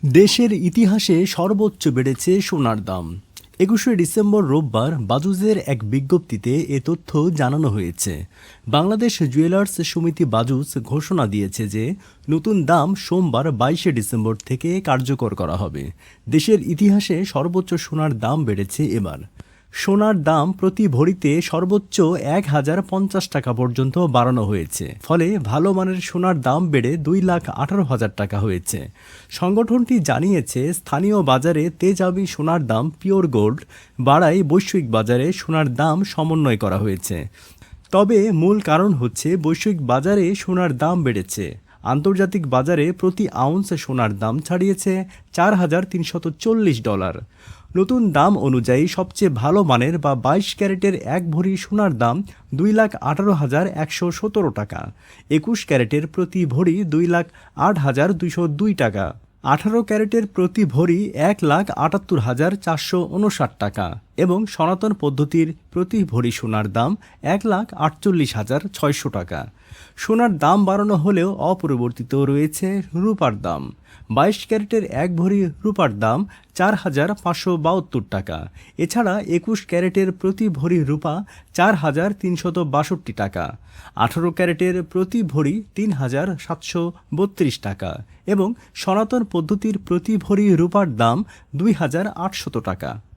দেশের ইতিহাসে সর্বোচ্চ বেড়েছে সোনার দাম। ২১শে ডিসেম্বর রোববার বাজুজের এক বিজ্ঞপ্তিতে এ তথ্য জানানো হয়েছে। বাংলাদেশ জুয়েলার্স সমিতি বাজুজ ঘোষণা দিয়েছে যে নতুন দাম সোমবার ২২শে ডিসেম্বর থেকে কার্যকর করা হবে। দেশের ইতিহাসে সর্বোচ্চ সোনার দাম বেড়েছে এবার। সোনার দাম প্রতি ভরিতে সর্বোচ্চ ১,০৫০ টাকা পর্যন্ত বাড়ানো হয়েছে। ফলে ভালো মানের সোনার দাম বেড়ে ২,১৮,০০০ টাকা হয়েছে। সংগঠনটি জানিয়েছে, স্থানীয় বাজারে তেজাবি সোনার দাম পিওর গোল্ড বাড়ায় বৈশ্বিক বাজারে সোনার দাম সমন্বয় করা হয়েছে। তবে মূল কারণ হচ্ছে বৈশ্বিক বাজারে সোনার দাম বেড়েছে। আন্তর্জাতিক বাজারে প্রতি আউন্স সোনার দাম ছাড়িয়েছে $৪,৩৪০। নতুন দাম অনুযায়ী সবচেয়ে ভালো মানের বা ২২ ক্যারেটের এক ভরি সোনার দাম ২,১৮,১১৭ টাকা। ২১ ক্যারেটের প্রতি ভরি ২,০৮,২০২ টাকা। ১৮ ক্যারেটের প্রতি ভরি ১,৭৮,৪৫৯ টাকা এবং সনাতন পদ্ধতির প্রতি ভরি সোনার দাম ১,৪৮,৬০০ টাকা। সোনার দাম বাড়ানো হলেও অপরিবর্তিত রয়েছে রূপার দাম। ২২ ক্যারেটের এক ভরি রূপার দাম ৪,৫৭২ টাকা। এছাড়া ২১ ক্যারেটের প্রতি ভরি রূপা ৪,৩৬২ টাকা। ১৮ ক্যারেটের প্রতি ভরি ৩,৭৩২ টাকা এবং সনাতন পদ্ধতির প্রতি ভরি রূপার দাম ২,৮০০ টাকা।